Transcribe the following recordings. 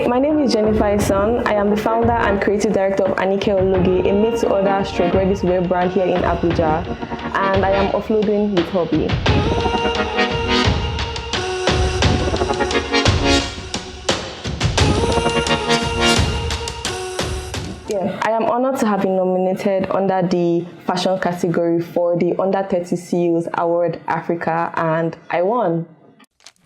Hi, my name is Jennifer Esan. I am the founder and creative director of Anike Ologe, a made-to-order stroke ready-to-wear brand here in Abuja, and I am offloading with HoBeei. Yeah, I am honored to have been nominated under the fashion category for the Under 30 CEOs Award Africa, and I won.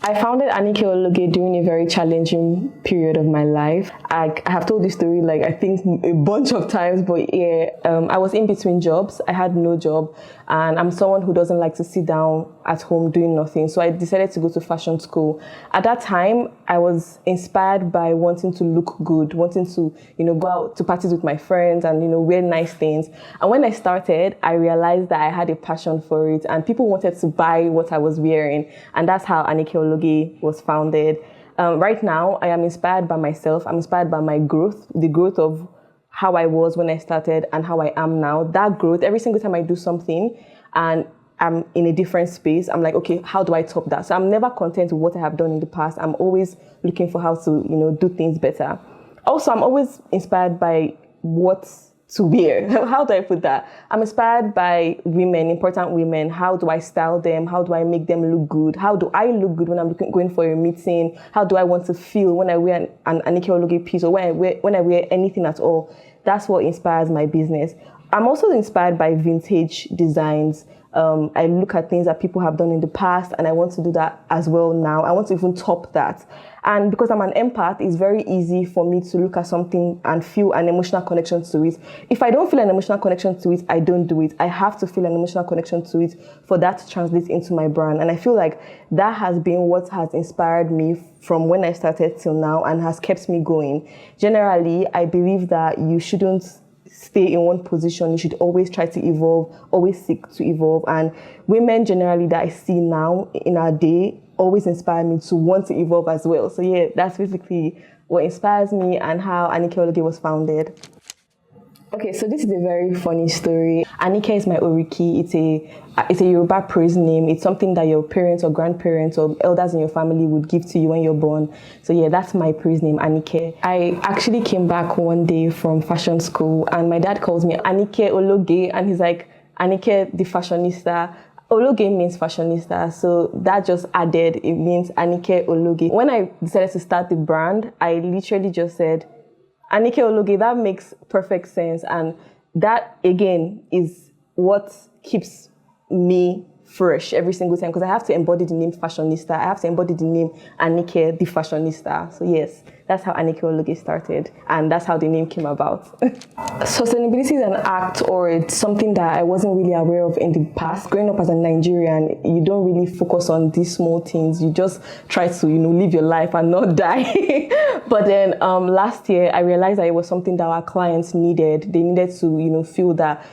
I founded Anike Ologe during a very challenging period of my life. I have told this story I think a bunch of times, but yeah, I was in between jobs. I had no job, and I'm someone who doesn't like to sit down at home doing nothing. So I decided to go to fashion school. At that time, I was inspired by wanting to look good, wanting to, go out to parties with my friends and, wear nice things. And when I started, I realized that I had a passion for it and people wanted to buy what I was wearing. And that's how Anike Ologe was founded. Right now, I am inspired by myself. I'm inspired by my growth, the growth of how I was when I started and how I am now. That growth, every single time I do something and I'm in a different space, I'm like, okay, how do I top that? So I'm never content with what I have done in the past. I'm always looking for how to, do things better. Also, I'm always inspired by what to wear. How do I put that? I'm inspired by women, important women. How do I style them? How do I make them look good? How do I look good when I'm going for a meeting? How do I want to feel when I wear an Anike Ologe piece or when I wear anything at all? That's what inspires my business. I'm also inspired by vintage designs. I look at things that people have done in the past and I want to do that as well now. I want to even top that. And because I'm an empath, it's very easy for me to look at something and feel an emotional connection to it. If I don't feel an emotional connection to it, I don't do it. I have to feel an emotional connection to it for that to translate into my brand. And I feel like that has been what has inspired me from when I started till now and has kept me going. Generally, I believe that you shouldn't stay in one position. You should always try to evolve, always seek to evolve. And women generally that I see now in our day always inspire me to want to evolve as well. So yeah, that's basically what inspires me and how Anike Ologe was founded. Okay, so this is a very funny story. Anike is my Oriki. It's a Yoruba praise name. It's something that your parents or grandparents or elders in your family would give to you when you're born. So yeah, that's my praise name, Anike. I actually came back one day from fashion school and my dad calls me Anike Ologe and he's like, Anike the fashionista. Ologe means fashionista, so that just added, it means Anike Ologe. When I decided to start the brand, I literally just said, Anike Ologe, that makes perfect sense. And that, again, is what keeps me fresh every single time because I have to embody the name fashionista. I have to embody the name Anike, the fashionista. So yes, that's how Anike Ologe started. And that's how the name came about. Sustainability is an act or it's something that I wasn't really aware of in the past. Growing up as a Nigerian, you don't really focus on these small things. You just try to, live your life and not die. But then last year, I realized that it was something that our clients needed. They needed to, feel that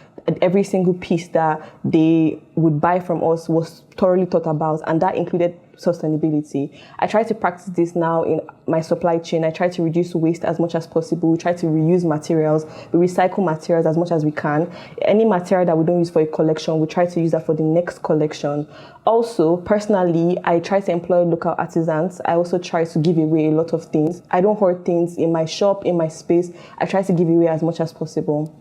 every single piece that they would buy from us was thoroughly thought about, and that included sustainability. I try to practice this now in my supply chain. I try to reduce waste as much as possible. We try to reuse materials. We recycle materials as much as we can. Any material that we don't use for a collection, we try to use that for the next collection. Also, personally, I try to employ local artisans. I also try to give away a lot of things. I don't hoard things in my shop, in my space. I try to give away as much as possible.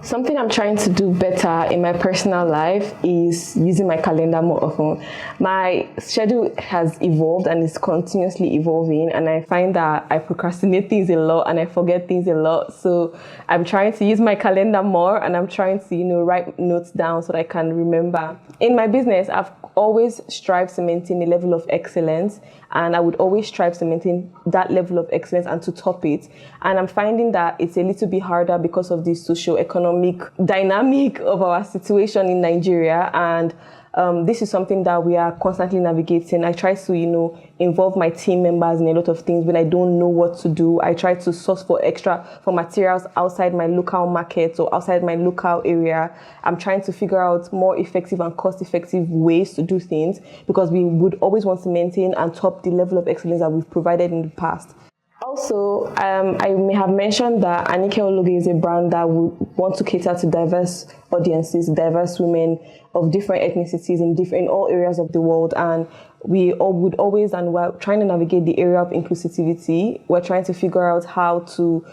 Something I'm trying to do better in my personal life is using my calendar more often. My schedule has evolved and is continuously evolving, and I find that I procrastinate things a lot and I forget things a lot. So I'm trying to use my calendar more and I'm trying to, write notes down so that I can remember. In my business, I've always strived to maintain a level of excellence, and I would always strive to maintain that level of excellence and to top it. And I'm finding that it's a little bit harder because of the socio-economic dynamic of our situation in Nigeria, and this is something that we are constantly navigating. I try to, involve my team members in a lot of things. When I don't know what to do, I try to source for materials outside my local market or outside my local area. I'm trying to figure out more effective and cost-effective ways to do things because we would always want to maintain and top the level of excellence that we've provided in the past. Also, I may have mentioned that Anike Ologe is a brand that would want to cater to diverse audiences, diverse women of different ethnicities in all areas of the world. And we all would always, and we're trying to navigate the area of inclusivity. We're trying to figure out how to,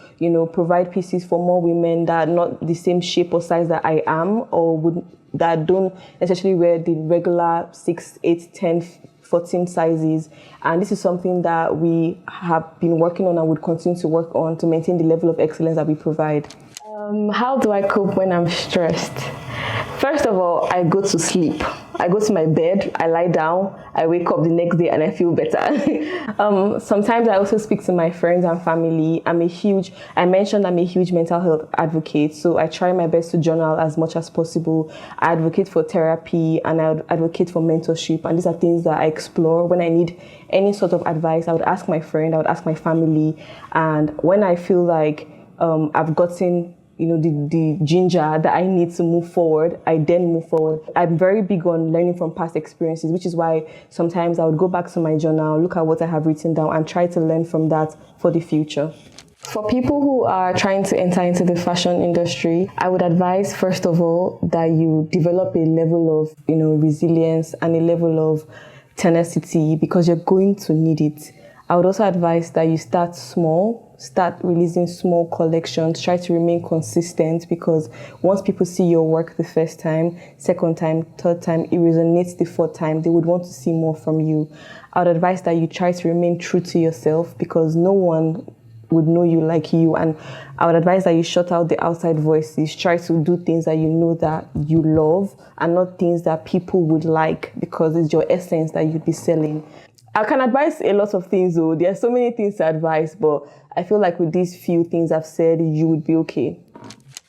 provide pieces for more women that are not the same shape or size that I am, or that don't necessarily wear the regular 6, 8, 10, 14 sizes. And this is something that we have been working on and would continue to work on to maintain the level of excellence that we provide. How do I cope when I'm stressed? First of all, I go to sleep. I go to my bed, I lie down, I wake up the next day and I feel better. Sometimes I also speak to my friends and family. I'm a huge mental health advocate, so I try my best to journal as much as possible. I advocate for therapy and I advocate for mentorship, and these are things that I explore. When I need any sort of advice, I would ask my friend, I would ask my family, and when I feel like I've gotten the ginger that I need to move forward, I then move forward. I'm very big on learning from past experiences, which is why sometimes I would go back to my journal, look at what I have written down, and try to learn from that for the future. For people who are trying to enter into the fashion industry, I would advise, first of all, that you develop a level of, resilience and a level of tenacity, because you're going to need it. I would also advise that you start small, start releasing small collections, try to remain consistent, because once people see your work the first time, second time, third time, it resonates the fourth time, they would want to see more from you. I would advise that you try to remain true to yourself, because no one would know you like you. And I would advise that you shut out the outside voices, try to do things that you know that you love and not things that people would like, because it's your essence that you'd be selling. I can advise a lot of things though. There are so many things to advise, but I feel like with these few things I've said, you would be okay.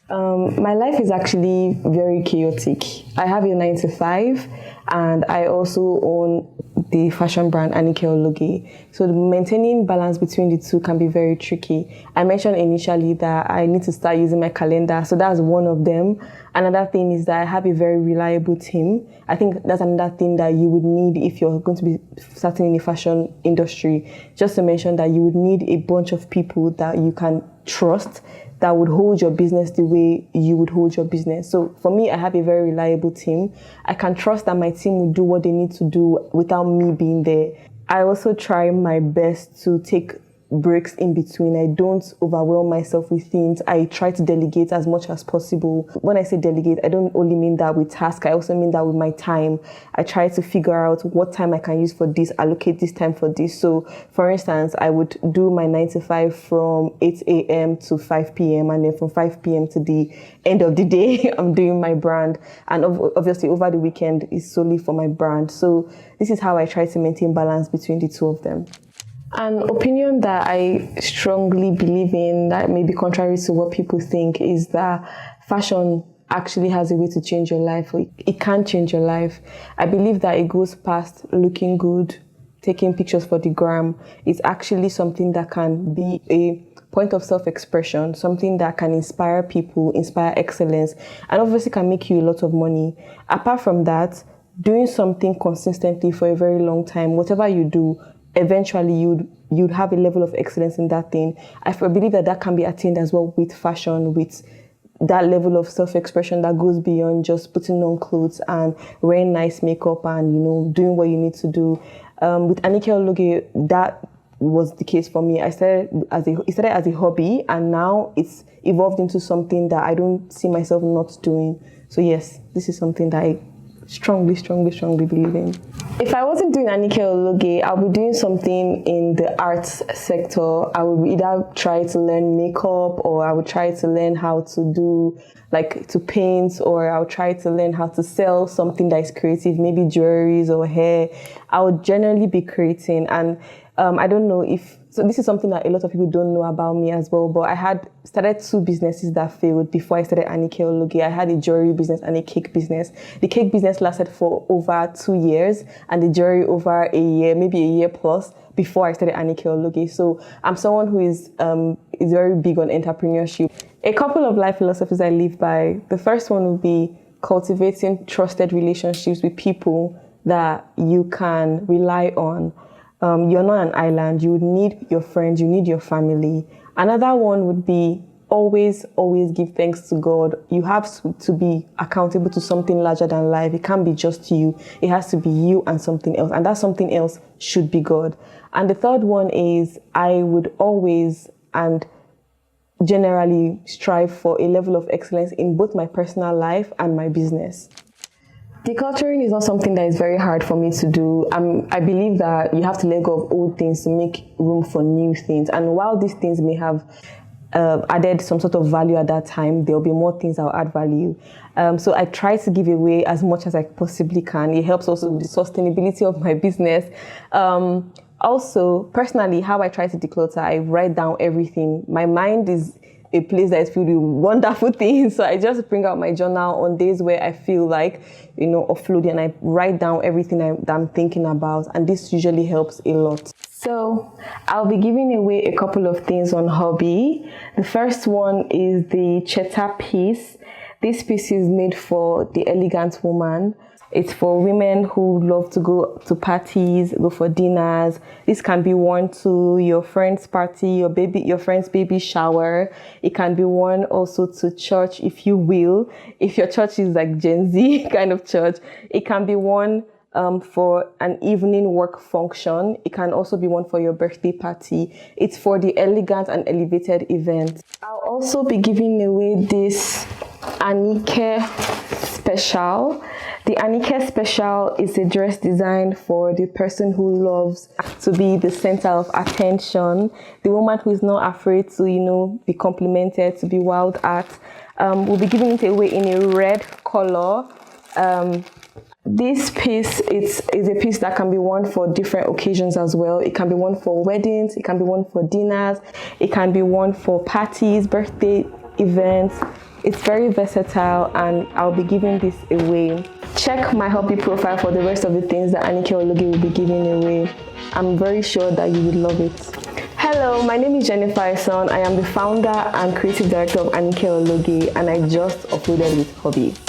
My life is actually very chaotic. I have a 9-to-5 and I also own the fashion brand Anike Ologe. So maintaining balance between the two can be very tricky. I mentioned initially that I need to start using my calendar, so that's one of them. Another thing is that I have a very reliable team. I think that's another thing that you would need if you're going to be starting in the fashion industry. Just to mention that you would need a bunch of people that you can trust, that would hold your business the way you would hold your business. So for me, I have a very reliable team. I can trust that my team will do what they need to do without me being there. I also try my best to take breaks in between. I don't overwhelm myself with things. I try to delegate as much as possible. When I say delegate, I don't only mean that with tasks, I also mean that with my time. I try to figure out what time I can use for this, allocate this time for this. So for instance, I would do my 9-to-5 from 8 a.m. to 5 p.m. and then from 5 p.m. to the end of the day, I'm doing my brand. And obviously over the weekend is solely for my brand. So this is how I try to maintain balance between the two of them. An opinion that I strongly believe in, that may be contrary to what people think, is that fashion actually has a way to change your life. It can change your life. I believe that it goes past looking good, taking pictures for the gram. It's actually something that can be a point of self-expression, something that can inspire people, inspire excellence, and obviously can make you a lot of money. Apart from that, doing something consistently for a very long time, whatever you do, eventually you'd have a level of excellence in that thing. I believe that can be attained as well with fashion, with that level of self-expression that goes beyond just putting on clothes and wearing nice makeup and doing what you need to do. With Anike Ologe, that was the case for me. It started as a hobby, and now it's evolved into something that I don't see myself not doing. So yes, this is something that I strongly believe in. If I wasn't doing Anike Ologe, I'll be doing something in the arts sector. I would either try to learn makeup, or I would try to learn how to paint, or I'll try to learn how to sell something that is creative, maybe jewelries or hair. I would generally be creating, and I don't know so this is something that a lot of people don't know about me as well, but I had started 2 businesses that failed before I started Anike Ologe. I had a jewelry business and a cake business. The cake business lasted for over 2 years, and the jewelry over a year, maybe a year plus, before I started Anike Ologe. So I'm someone who is very big on entrepreneurship. A couple of life philosophies I live by. The first one would be cultivating trusted relationships with people that you can rely on. You're not an island. You would need your friends, you need your family. Another one would be always give thanks to God. You have to be accountable to something larger than life. It can't be just you. It has to be you and something else, and that something else should be God. And the third one is I would always and generally strive for a level of excellence in both my personal life and my business. Decluttering is not something that is very hard for me to do. I believe that you have to let go of old things to make room for new things. And while these things may have added some sort of value at that time, there'll be more things I'll add value. So I try to give away as much as I possibly can. It helps also with the sustainability of my business. Also, personally, how I try to declutter, I write down everything. My mind is a place that is filled with wonderful things. So I just bring out my journal on days where I feel like, offloading, and I write down everything that I'm thinking about. And this usually helps a lot. So I'll be giving away a couple of things on HoBeei. The first one is the cheetah piece. This piece is made for the elegant woman. It's for women who love to go to parties, go for dinners. This can be worn to your friend's party, your friend's baby shower. It can be worn also to church, if you will. If your church is like Gen Z kind of church, it can be worn for an evening work function. It can also be worn for your birthday party. It's for the elegant and elevated event. I'll also be giving away this Anike Special. The Anike Special is a dress designed for the person who loves to be the center of attention, the woman who is not afraid to, be complimented, to be wowed at. We'll be giving it away in a red color. This piece is a piece that can be worn for different occasions as well. It can be worn for weddings, it can be worn for dinners, it can be worn for parties, birthday events. It's very versatile, and I'll be giving this away. Check my HoBeei profile for the rest of the things that Anike Ologe will be giving away. I'm very sure that you would love it. Hello, my name is Jennifer Esan. I am the founder and creative director of Anike Ologe, and I just uploaded with HoBeei.